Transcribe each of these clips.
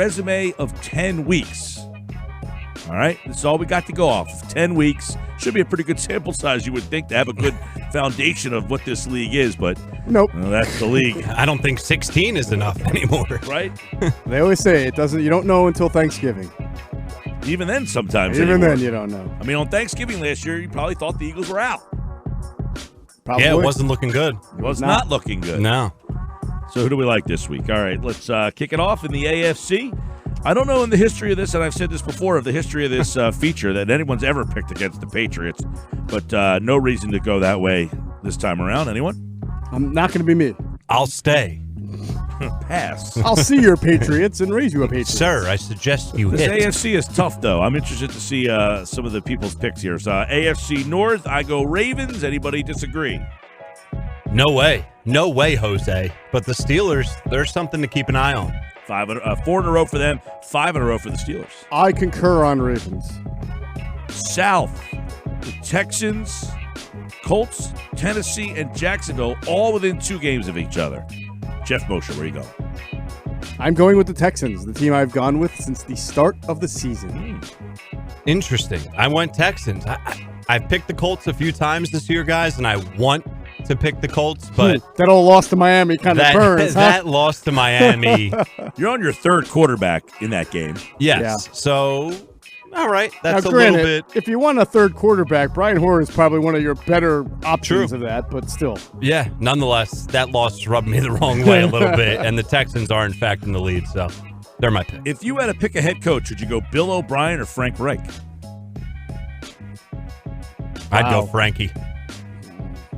resume of 10 weeks. All right, this is all we got to go off. 10 weeks. Should be a pretty good sample size, you would think, to have a good foundation of what this league is, but nope. That's the league. I don't think 16 is enough anymore. Right? They always say it doesn't. You don't know until Thanksgiving. Even then, sometimes. Even anymore. then, you don't know. I mean, on Thanksgiving last year, you probably thought the Eagles were out. Probably. Yeah, it wasn't looking good. It was not looking good. No. So who do we like this week? All right, let's kick it off in the AFC. I don't know in the history of this, and I've said this before, of the history of this feature, that anyone's ever picked against the Patriots, but no reason to go that way this time around. Anyone? I'm not going to be me. I'll stay. Pass. I'll see your Patriots and raise you a Patriot. Sir, I suggest you This hit. AFC is tough, though. I'm interested to see some of the people's picks here. So AFC North, I go Ravens. Anybody disagree? No way. No way, Jose. But the Steelers, there's something to keep an eye on. 4 in a row for them, 5 in a row for the Steelers. I concur on Ravens. South, the Texans, Colts, Tennessee, and Jacksonville, all within 2 games of each other. Geoff Mosher, where you go? I'm going with the Texans, the team I've gone with since the start of the season. Interesting. I went Texans. I've picked the Colts a few times this year, guys, and I want to pick the Colts, but that old loss to Miami kind of burns. That loss to Miami. You're on your 3rd quarterback in that game. Yes. Yeah. So, all right. That's now, a granted, little bit. If you want a 3rd quarterback, Brian Hoyer is probably one of your better options of that, but still. Yeah. Nonetheless, that loss rubbed me the wrong way a little bit, and the Texans are, in fact, in the lead, so they're my pick. If you had to pick a head coach, would you go Bill O'Brien or Frank Reich? I'd go Frankie.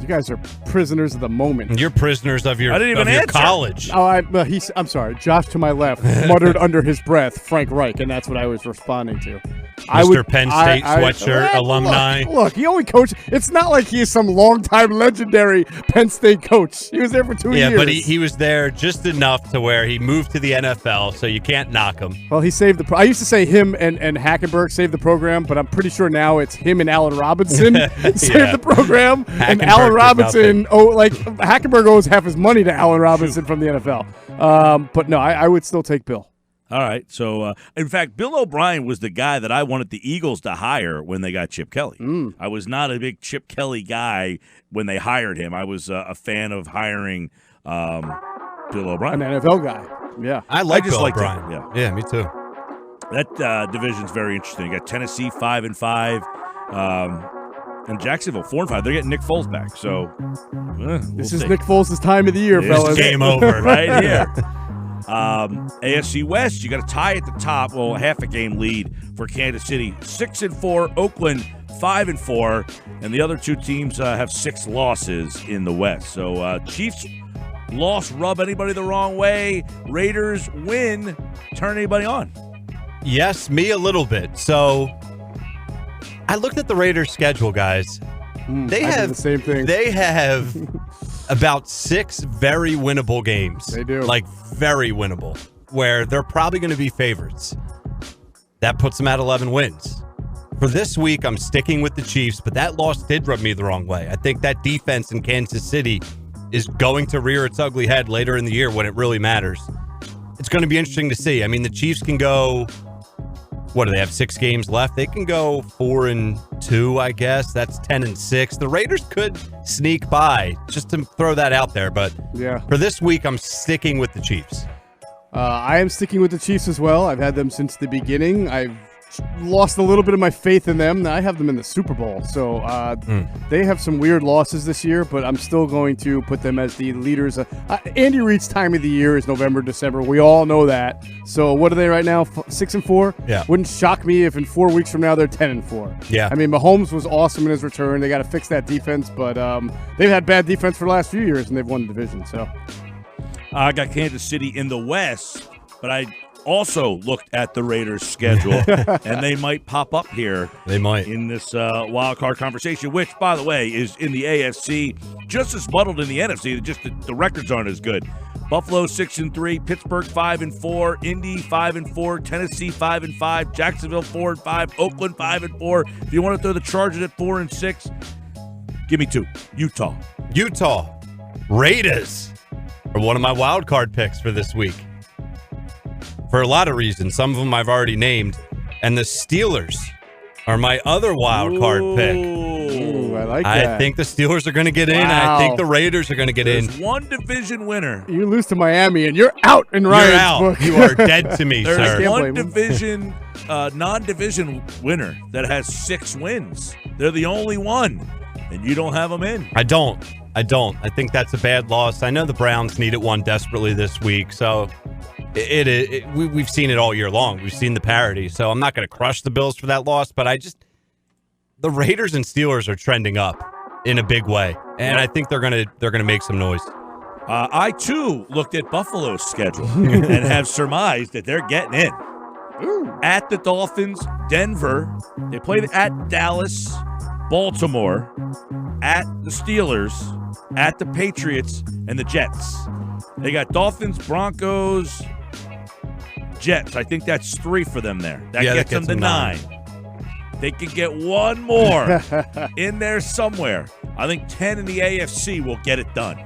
You guys are prisoners of the moment. You're prisoners of your, I didn't even your answer. college. Oh, I'm sorry. Josh to my left muttered under his breath, Frank Reich, and that's what I was responding to. Mr. Penn State sweatshirt alumni. Look, he only coached. It's not like he's some longtime legendary Penn State coach. He was there for 2 years. Yeah, but he was there just enough to where he moved to the NFL, so you can't knock him. Well, he saved the. I used to say him and Hackenberg saved the program, but I'm pretty sure now it's him and Allen Robinson saved the program. And Allen Robinson, Hackenberg owes half his money to Allen Robinson from the NFL. But no, I would still take Bill. All right. So, in fact, Bill O'Brien was the guy that I wanted the Eagles to hire when they got Chip Kelly. I was not a big Chip Kelly guy when they hired him. I was a fan of hiring Bill O'Brien. An NFL guy. Yeah. I like just Bill like O'Brien. Yeah, me too. that division's very interesting. You got Tennessee 5-5, and Jacksonville 4-5. They're getting Nick Foles back. So this is Nick Foles' time of the year, fellas. Game over right here. AFC West, you got a tie at the top. Well, half a game lead for Kansas City. 6-4. Oakland 5-4, and the other 2 teams have 6 losses in the West. So Chiefs loss rub anybody the wrong way. Raiders win turn anybody on. Yes, me a little bit. So I looked at the Raiders' schedule, guys. They have the same thing. They have about 6 very winnable games. They do. Like, very winnable, where they're probably going to be favorites. That puts them at 11 wins. For this week, I'm sticking with the Chiefs, but that loss did rub me the wrong way. I think that defense in Kansas City is going to rear its ugly head later in the year when it really matters. It's going to be interesting to see. I mean, the Chiefs can go, what do they have, 6 games left? They can go 4-2, I guess. That's 10-6. The Raiders could sneak by, just to throw that out there. But for this week, I'm sticking with the Chiefs. I am sticking with the Chiefs as well. I've had them since the beginning. I've lost a little bit of my faith in them. I have them in the Super Bowl. So they have some weird losses this year, but I'm still going to put them as the leaders. Andy Reid's time of the year is November, December. We all know that. So what are they right now? 6-4? Yeah. Wouldn't shock me if in 4 weeks from now they're 10-4. Yeah. I mean, Mahomes was awesome in his return. They got to fix that defense, but they've had bad defense for the last few years, and they've won the division. So I got Kansas City in the West, but I also looked at the Raiders' schedule, and they might pop up here. They might. In this wild card conversation, which, by the way, is in the AFC, just as muddled in the NFC. Just the records aren't as good. Buffalo 6-3, Pittsburgh 5-4, Indy 5-4, Tennessee 5-5, Jacksonville 4-5, Oakland 5-4. If you want to throw the Chargers at 4-6, give me 2. Utah. Raiders are one of my wild card picks for this week. for a lot of reasons. Some of them I've already named. And the Steelers are my other wild card pick. Ooh, I like that. I think the Steelers are going to get in. I think the Raiders are going to get in. There's one division winner. You lose to Miami, and you're out in Ryan's book. You are dead to me, There's sir. one division, non-division winner that has 6 wins. They're the only one, and you don't have them in. I don't. I think that's a bad loss. I know the Browns needed one desperately this week, so we've seen it all year long. We've seen the parity, so I'm not going to crush the Bills for that loss, but the Raiders and Steelers are trending up in a big way, and I think they're gonna make some noise. I too looked at Buffalo's schedule and have surmised that they're getting in. At the Dolphins, Denver, they played at Dallas, Baltimore, at the Steelers, at the Patriots, and the Jets. They got Dolphins, Broncos, Jets. I think that's 3 for them there. That gets them to 9. They could get one more in there somewhere. I think 10 in the AFC will get it done.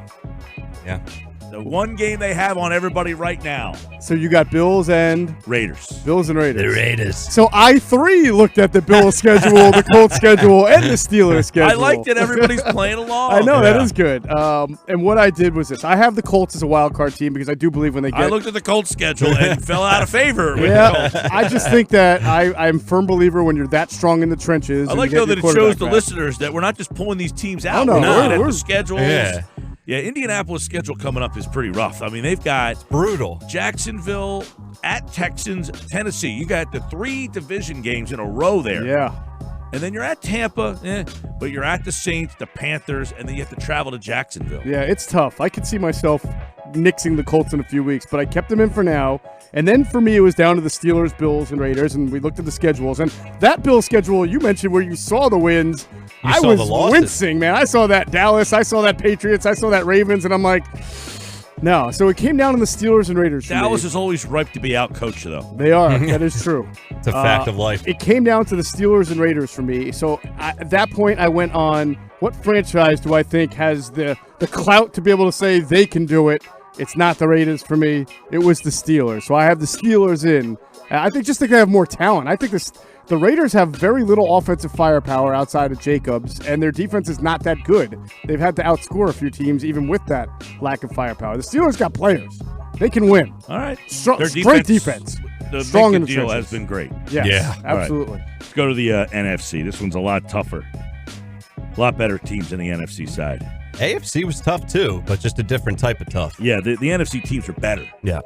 Yeah. The one game they have on everybody right now. So you got Bills and Raiders. Bills and Raiders. The Raiders. So I, 3, looked at the Bills schedule, the Colts schedule, and the Steelers schedule. I like that everybody's playing along. I know, that is good. And what I did was this. I have the Colts as a wild card team because I do believe when they get... I looked at the Colts schedule and fell out of favor with the Yeah, Colts. I just think that I'm a firm believer when you're that strong in the trenches. I and like, you though, get that your it shows quarterback the back. listeners that we're not just pulling these teams out. Oh, no, We're looking at we're- the schedules. Yeah. Yeah, Indianapolis' schedule coming up is pretty rough. I mean, they've got Brutal. Jacksonville, at Texans, Tennessee. You got the 3 division games in a row there. Yeah. And then you're at Tampa, but you're at the Saints, the Panthers, and then you have to travel to Jacksonville. Yeah, it's tough. I could see myself nixing the Colts in a few weeks, but I kept them in for now. And then for me, it was down to the Steelers, Bills, and Raiders, and we looked at the schedules. And that Bills schedule you mentioned where you saw the wins, I saw was the losses. wincing, man. I saw that Dallas, I saw that Patriots, I saw that Ravens, and I'm like, no. So it came down to the Steelers and Raiders for Dallas me. is always ripe to be out-coached, though. They are. That is true. It's a fact of life. It came down to the Steelers and Raiders for me. So at that point, I went on, what franchise do I think has the clout to be able to say they can do it? It's not the Raiders for me. It was the Steelers. So I have the Steelers in. I think they have more talent. I think the Raiders have very little offensive firepower outside of Jacobs, and their defense is not that good. They've had to outscore a few teams even with that lack of firepower. The Steelers got players. They can win. All right. Great defense. The Strong in Macon the deal trenches. has been great. Yes, Yeah. absolutely. Let's go to the NFC. This one's a lot tougher. A lot better teams on the NFC side. AFC was tough too, but just a different type of tough. Yeah, the NFC teams are better. Yeah.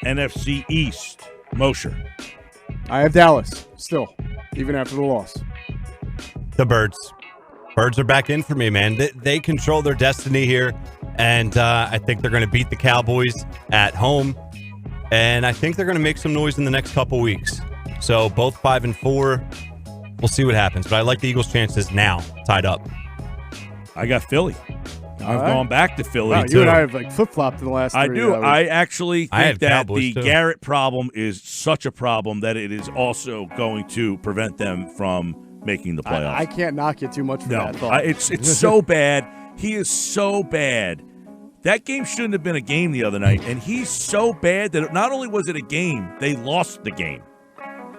NFC East, Mosher. I have Dallas still, even after the loss. The Birds. Birds are back in for me, man. They control their destiny here, and I think they're going to beat the Cowboys at home, and I think they're going to make some noise in the next couple weeks. So both 5-4. We'll see what happens, but I like the Eagles' chances now, tied up. I got Philly. I've gone back to Philly, Wow, too. you and I have flip-flopped in the last I three, do. weeks. I actually I think have that Cowboys, the too. Garrett problem is such a problem that it is also going to prevent them from making the playoffs. I can't knock you too much for No, that thought. it's so bad. He is so bad. That game shouldn't have been a game the other night, and he's so bad that not only was it a game, they lost the game.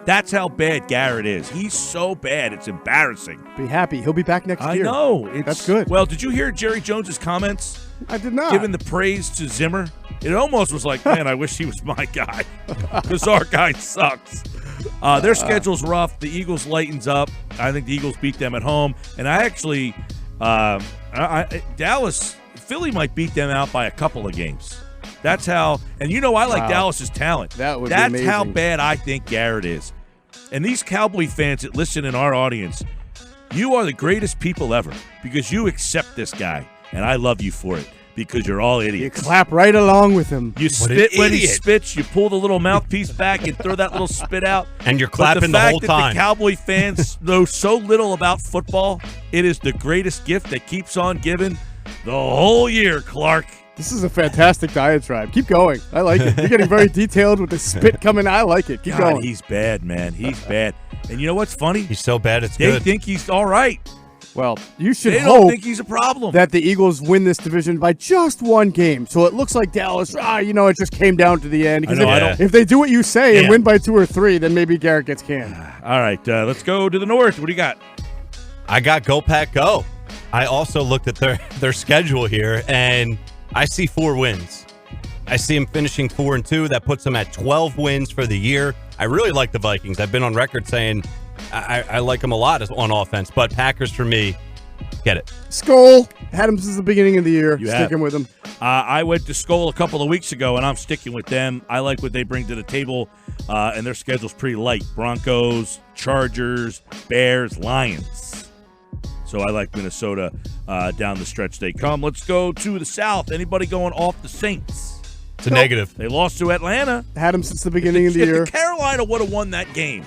That's how bad Garrett is. He's so bad, it's embarrassing. Be happy. He'll be back next I year. know. That's good. Well, did you hear Jerry Jones's comments? I did not. Giving the praise to Zimmer? It almost was like, man, I wish he was my guy because our guy sucks. Their schedule's rough. The Eagles lightens up. I think the Eagles beat them at home. And I actually, Philly might beat them out by a couple of games. That's how, and I like Wow. Dallas's talent. That would be That's amazing. how bad I think Garrett is. And these Cowboy fans that listen in our audience, you are the greatest people ever because you accept this guy, and I love you for it because you're all You idiots. clap right along with him. You an spit when he idiot. spits. You pull the little mouthpiece back and throw that little spit out. And you're But clapping the fact whole that time. The Cowboy fans know so little about football. It is the greatest gift that keeps on giving the whole year, Clark. This is a fantastic diatribe. Keep going. I like it. You're getting very detailed with the spit coming. I like it. Keep God, going. he's bad, man. He's bad. And you know what's funny? He's so bad, it's They good. think he's all right. Well, you should They don't hope think he's a problem. that the Eagles win this division by just one game. So it looks like Dallas, it just came down to the end. I know, If they do what you say and win by 2 or 3, then maybe Garrett gets canned. All right, let's go to the north. What do you got? I got Go Pack Go. I also looked at their schedule here, and I see 4 wins. I see them finishing 4-2. That puts them at 12 wins for the year. I really like the Vikings. I've been on record saying I like them a lot on offense, but Packers for me, get it. Skull had him since the beginning of the year. You Sticking have. with him. I went to Skull a couple of weeks ago, and I'm sticking with them. I like what they bring to the table, and their schedule's pretty light. Broncos, Chargers, Bears, Lions. So I like Minnesota down the stretch they come. Let's go to the south. Anybody going off the Saints? It's a negative. They lost to Atlanta. Had him since the beginning of the year. If Carolina would have won that game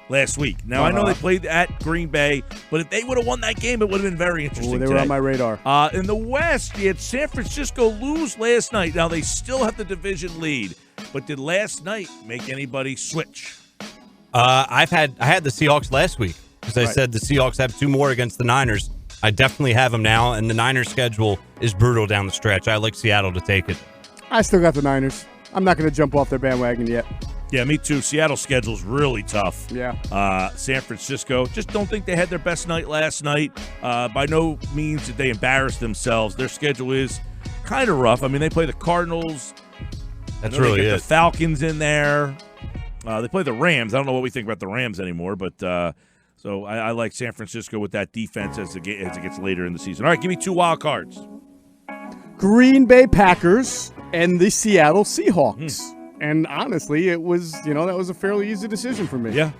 last week. Now, I know they played at Green Bay, but if they would have won that game, it would have been very interesting. They were on my radar. In the West, you had San Francisco lose last night. Now, they still have the division lead, but did last night make anybody switch? I had the Seahawks last week because I said the Seahawks have 2 more against the Niners. I definitely have them now, and the Niners' schedule is brutal down the stretch. I like Seattle to take it. I still got the Niners. I'm not going to jump off their bandwagon yet. Yeah, me too. Seattle's schedule's really tough. Yeah. San Francisco, just don't think they had their best night last night. By no means did they embarrass themselves. Their schedule is kind of rough. I mean, they play the Cardinals. That's really it. it. The Falcons in there. They play the Rams. I don't know what we think about the Rams anymore, but so I like San Francisco with that defense as it gets later in the season. All right, give me 2 wild cards. Green Bay Packers and the Seattle Seahawks. And honestly, it was, that was a fairly easy decision for me. Yeah.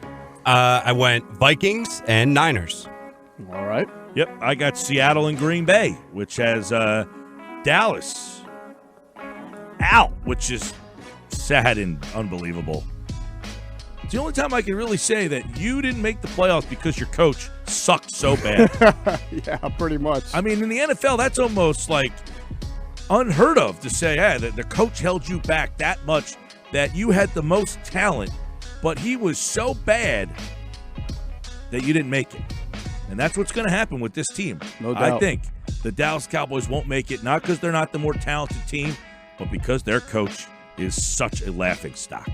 I went Vikings and Niners. All right. Yep, I got Seattle and Green Bay, which has Dallas out, which is sad and unbelievable. It's the only time I can really say that you didn't make the playoffs because your coach sucked so bad. Yeah, pretty much. I mean, in the NFL, that's almost like unheard of to say, hey, the coach held you back that much, that you had the most talent, but he was so bad that you didn't make it. And that's what's going to happen with this team. No doubt. I think the Dallas Cowboys won't make it, not because they're not the more talented team, but because their coach is such a laughingstock.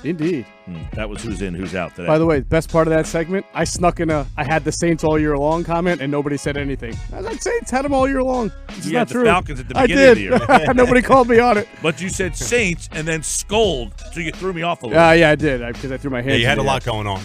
Indeed. That was who's in, who's out today. By the way, best part of that segment, I snuck in I had the Saints all year long comment, and nobody said anything. I said Saints had them all year long. It's you not had the true. Falcons at the I beginning of the did. year. Nobody called me on it. But you said Saints and then scold, so you threw me off a little. Yeah, I did, because I threw my hands Yeah, you had in a the air. lot going on.